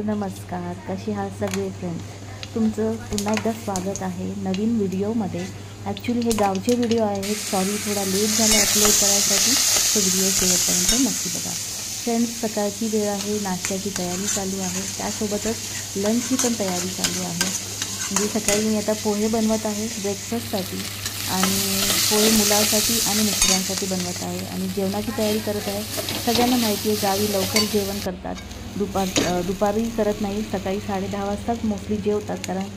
नमस्कार, कशी आहात सगळे फ्रेंड्स. तुमचं पुन्हा एकदा स्वागत आहे नवीन व्हिडिओमध्ये. ॲक्च्युली हे गावचे व्हिडिओ आहेत, सॉरी थोडा लेट झाला अपलोड करायसाठी. तो व्हिडिओ शेवटपर्यंत नक्की बघा. फ्रेंड्स, सकाळची वेळ आहे, नाश्त्याची तयारी चालू आहे, त्यासोबतच लंचची पण तयारी चालू आहे. म्हणजे सकाळी मी आता पोहे बनवत आहे ब्रेकफास्टसाठी, आणि पोहे मुलांसाठी आणि मिस्टरांसाठी बनवत आहे, आणि जेवणाची तयारी करत आहे. सगळ्यांना माहिती आहे गावी लवकर जेवण करतात, दुपारी करत नाही, सकाळी 10:30 वाजताच मोस्टली जेवतात, कारण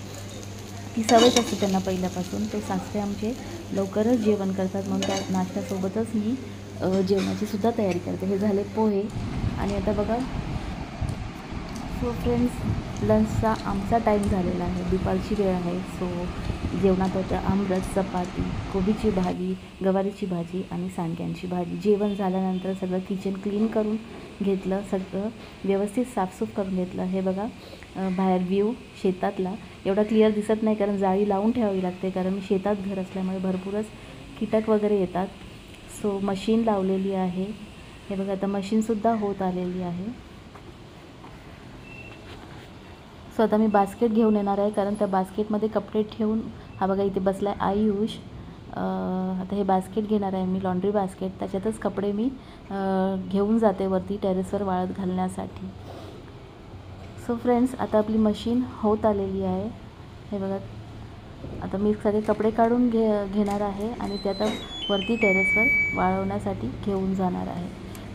ती सवयच असते त्यांना पहिल्यापासून. ते सासरे आमचे लवकरच जेवण करतात, म्हणून त्या नाश्त्यासोबतच मी जेवणाची सुद्धा तयारी करते. हे झाले पोहे, आणि आता बघा सो फ्रेंड्स, लंचचा आमचा टाईम झालेला आहे, दुपारची वेळ आहे. सो जेवणात होतं आमरस, चपाती, कोबीची भाजी, गवारीची भाजी आणि सांडग्यांची भाजी. जेवण झाल्यानंतर सगळं किचन क्लीन करून घेतलं, सगळं व्यवस्थित साफसूफ करून घेतलं. हे बघा बाहेर व्ह्यू शेतातला एवढा क्लिअर दिसत नाही, कारण जाळी लावून ठेवावी लागते, कारण शेतात घर असल्यामुळे भरपूरच कीटक वगैरे येतात. सो मशीन लावलेली आहे. हे बघा आता मशीनसुद्धा होत आलेली आहे. सो आता मी बास्केट घेऊन येणार आहे, कारण त्या बास्केटमध्ये कपडे ठेवून, हा बघा इथे बसला आहे आयुष. आता हे बास्केट घेणार आहे मी, लॉन्ड्री बास्केट. त्याच्यातच कपडे मी घेऊन जाते वरती टेरेसवर वाळत घालण्यासाठी. सो फ्रेंड्स, आता आपली मशीन होत आलेली आहे. हे बघा आता मी सगळे कपडे काढून घेणार आहे, आणि ते आता वरती टेरेसवर वाळवण्यासाठी घेऊन जाणार आहे.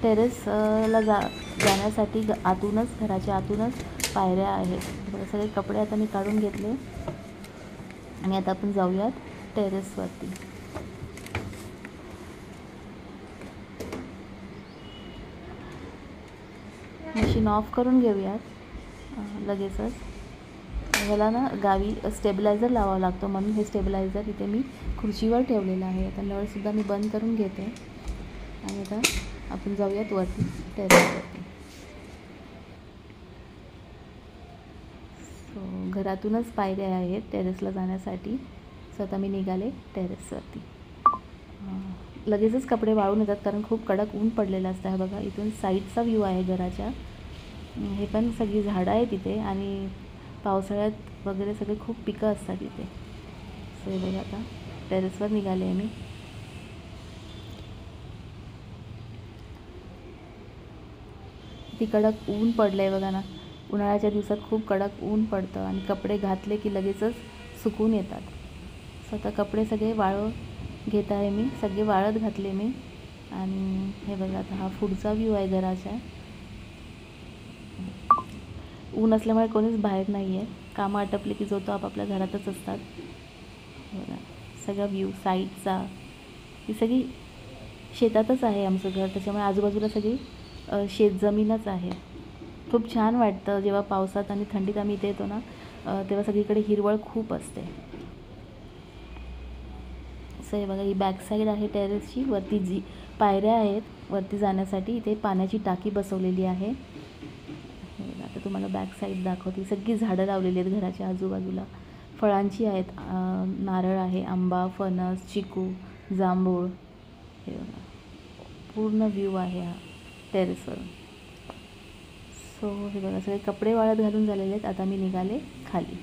टेरेसला जाण्यासाठी आतूनच, घराच्या आतूनच पायऱ्या आहेत. बघा सगळे कपडे आता मी काढून घेतले, आणि आता आपण जाऊयात टेरेसवरती. मशीन ऑफ करून घेऊयात लगेचच. ह्याला ना गावी स्टेबिलायझर लावावा लागतो, म्हणून हे स्टेबिलायझर इथे मी खुर्चीवर ठेवलेलं आहे. आता नळसुद्धा मी बंद करून घेते, आणि आता आपण जाऊयात वरती टेरेसवरती. सो घरातूनच पायऱ्या आहेत टेरेसला जाण्यासाठी. सो आता मी निघाले टेरेसवरती. लगेचच कपडे वाळून येतात, कारण खूप कडक ऊन पडलेलं असतं. आहे बघा इथून साईडचा व्ह्यू आहे घराच्या. हे पण सगळी झाडं आहेत इथे, आणि पावसाळ्यात वगैरे सगळे खूप पिकं असतात इथे. सो हे बघा आता टेरेसवर निघाले आहे मी. किती कडक ऊन पडलं आहे बघा ना. उन्हाळ्याच्या दिवसात खूप कडक ऊन पडतं, आणि कपडे घातले की लगेचच सुकून येतात. सो आता कपडे सगळे वाळत घेत आहे मी, सगळे वाळत घातले मी. आणि हे बघा आता हा पुढचा व्ह्यू आहे घराचा. ऊन असल्यामुळे कोणीच बाहेर नाही आहे, कामं आटपली की जो तो आपापल्या घरातच असतात. बघा सगळा व्ह्यू साईडचा, ही सगळी शेतातच आहे आमचं घर, त्याच्यामुळे आजूबाजूला सगळी शेतजमीनच आहे. खूप छान वाटतं जेव्हा पावसात आणि थंडीत आम्ही इथे येतो ना, तेव्हा सगळीकडे हिरवळ खूप असते. असं हे बघा ही बॅक साईड आहे टेरेसची. वरती जी पायऱ्या आहेत वरती जाण्यासाठी, इथे पाण्याची टाकी बसवलेली आहे. आता तुम्हाला बॅक साईड दाखवते. सगळी झाडं लावलेली आहेत घराच्या आजूबाजूला, फळांची आहेत. नारळ आहे, आंबा, फणस, चिकू, जांभूळ. हे बघा पूर्ण व्ह्यू आहे हा टेरेसवरून. सो हे बघा सगळे कपडे वाळत घालून झालेले आहेत. आता मी निघाले खाली.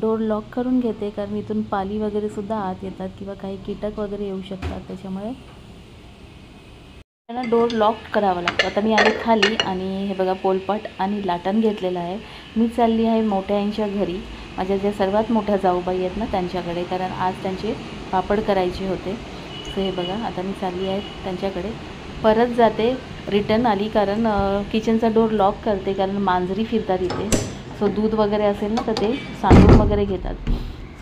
डोर लॉक करून घेते, कारण इथून पाली वगैरे सुद्धा आत येतात, किंवा काही कीटक वगैरे येऊ शकतात, त्याच्यामुळे त्यांना डोर लॉक करावा लागतो. आता मी आले खाली, आणि हे बघा पोलपाट आणि लाटण घेतलेलं आहे. मी चालली आहे मोठ्यांच्या घरी, माझ्या ज्या सर्वात मोठ्या जाऊबाई आहेत ना त्यांच्याकडे, कारण आज त्यांचे पापड करायचे होते. सो हे बघा आता मी चालली आहे त्यांच्याकडे. परत जाते, रिटर्न आली, कारण किचनचा डोर लॉक करते, कारण मांजरी फिरतात इथे. सो दूध वगैरे असेल ना तर ते सांडून वगैरे घेतात.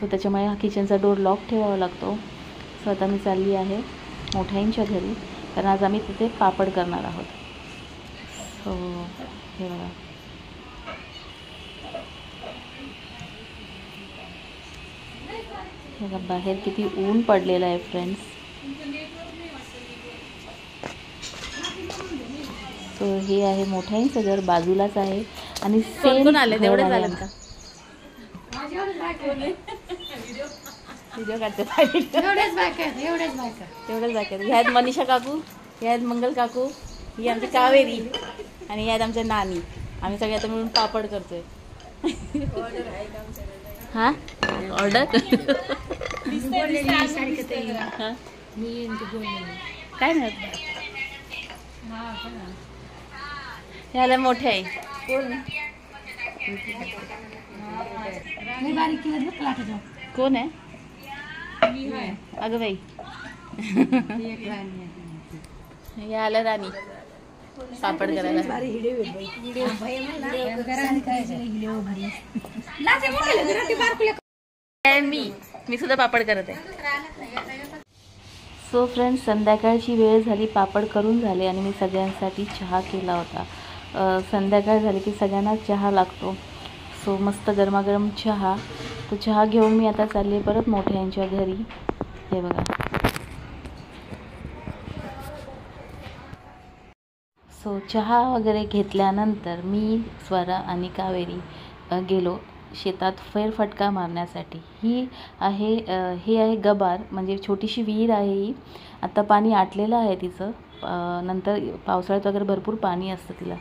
सो त्याच्यामुळे हा किचनचा डोर लॉक ठेवावा लागतो. सो आता मी चालली आहे मोठ्यांच्या घरी, कारण आज आम्ही तिथे पापड करणार आहोत. सो हे बघा हे बघा बाहेर किती ऊन पडलेलं आहे फ्रेंड्स. सो हे आहे मोठ्यांचं घर, बाजूलाच आहे, आणि सेम आले तेवढे झाले का व्हिडिओ काढते. तेवढेच बाकी आहेत. ह्या आहेत मनीषा काकू, ह्या आहेत मंगल काकू, ही आमची कावेरी आणि यात आमच्या नानी. आम्ही सगळे आता मिळून पापड करतोय. हा ऑर्डर काय नाही याला मोठे आहे. कोण आहे अगं बाई? याला राणी पापड करायला. मी सुद्धा पापड करत आहे. सो फ्रेंड्स, संध्याकाळची वेळ झाली, पापड करून झाले आणि मी सगळ्यांसाठी चहा केला होता. संध्याकाळ झाली की सगळ्यांना चहा लागतो. सो मस्त गरमागरम चहा. तो चहा घेऊन मी आता चालले परत मोठ्यांच्या घरी. हे बघा. सो चहा वगैरे घेतल्यानंतर मी, स्वरा आणि कावेरी गेलो शेतात फेरफटका मारण्यासाठी. हे आहे गबार, म्हणजे छोटीशी विहीर आहे ही. आता पाणी आटलेलं आहे तिचं. नंतर पावसाळ्यात वगैरे भरपूर पाणी असतं तिला.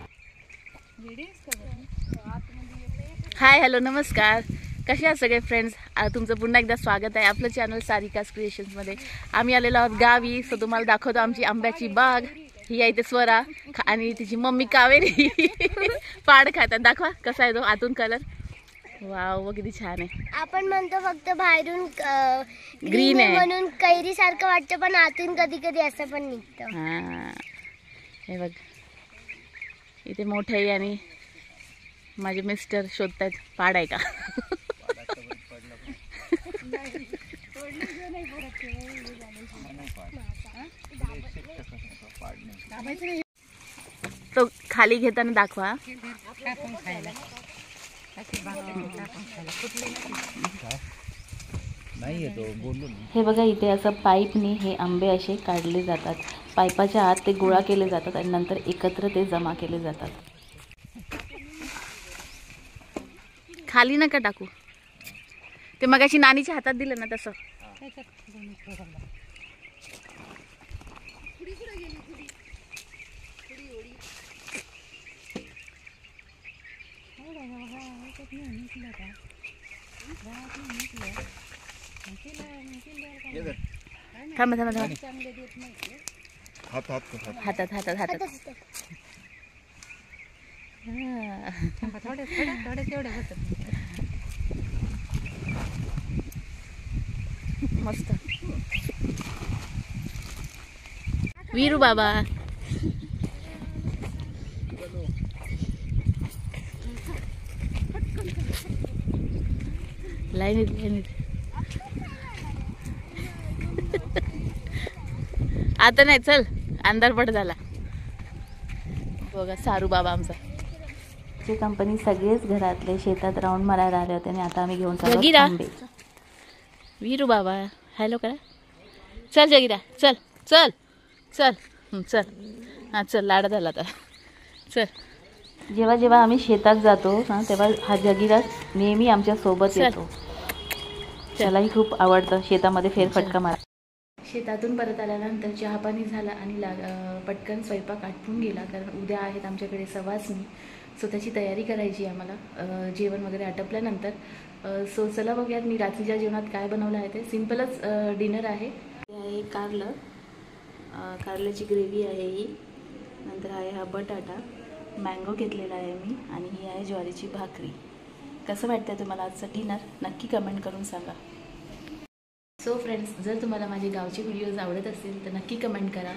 हाय, हॅलो, नमस्कार. कसे आहात सगळे फ्रेंड्स? तुमचं पुन्हा एकदा स्वागत आहे आपलं चॅनल सारिकास क्रिएशन्समध्ये. आम्ही आलेलो आहोत गावी. सो तुम्हाला दाखवतो आमची आंब्याची बाग. ही आहे ते स्वरा आणि तिची मम्मी कावेरी पाड खातात. दाखवा कसा आहे तो आतून कलर. वाव, किती छान आहे. आपण म्हणतो फक्त बाहेरून ग्रीन आहे म्हणून कैरी सारखं वाटतं, पण आतून कधी कधी असं पण निघतं. हा, हे बघ इथे मोठे आहे आणि माझे मिस्टर शोधतायत पाड आहे का. तो खाली घेताना दाखवा. हे बघा, इथे असं पाईपने हे आंबे असे काढले जातात. पाईपाच्या आत ते गोळा केले जातात आणि नंतर एकत्र ते जमा केले जातात. खाली नका टाकू. ते मगाशी नानीच्या हातात दिलं ना तसं. थांबा थांबा थांबा. हातात हातात हातात. मस्त. वीरू बाबा. लाईनीत आता नाही, चल अंधार पड झाला. बघा सारू बाबा आमचा. ची कंपनी सगळेच घरातले शेतात राऊंड मारायला आले होते आणि आता आम्ही घेऊन चाललो. वीरू बाबा हॅलो करा. चल जगिरा, चल चल चल चल. हां चल, लाडा झाला आता. चल. जेव्हा जेव्हा आम्ही शेतात जातो ना तेव्हा हा जगिरा नेहमी आमच्या सोबत येतो. त्यालाही खूप आवडतं शेतामध्ये फेरफटका मारा. शेतातून परत आल्यानंतर चहापाणी झाला आणि पटकन स्वयंपाक आटपून गेला, कारण उद्या आहेत आमच्याकडे सवासणी. सो त्याची तयारी करायची आम्हाला जेवण वगैरे आटपल्यानंतर. सो चला बघूयात मी रात्रीच्या जेवणात काय बनवलं आहे ते. सिम्पलच डिनर आहे. हे आहे कारल्याची ग्रेव्ही आहे ही. नंतर आहे हा बटाटा, मँगो घेतलेला आहे मी, आणि ही आहे ज्वारीची भाकरी. कसं वाटतं तुम्हाला आजचं डिनर? नक्की कमेंट करून सांगा. सो फ्रेंड्स, जर तुम्हाला माझे गावचे व्हिडिओज आवडत असतील तर नक्की कमेंट करा.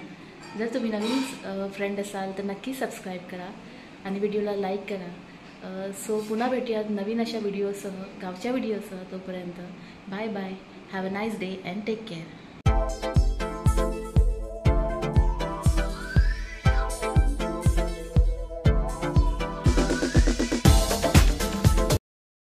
जर तुम्ही नवीन फ्रेंड असाल तर नक्की सबस्क्राईब करा आणि व्हिडिओला लाईक करा. सो पुन्हा भेटूयात नवीन अशा व्हिडिओसह, गावच्या व्हिडिओसह. तोपर्यंत bye bye. Have a nice day and take care.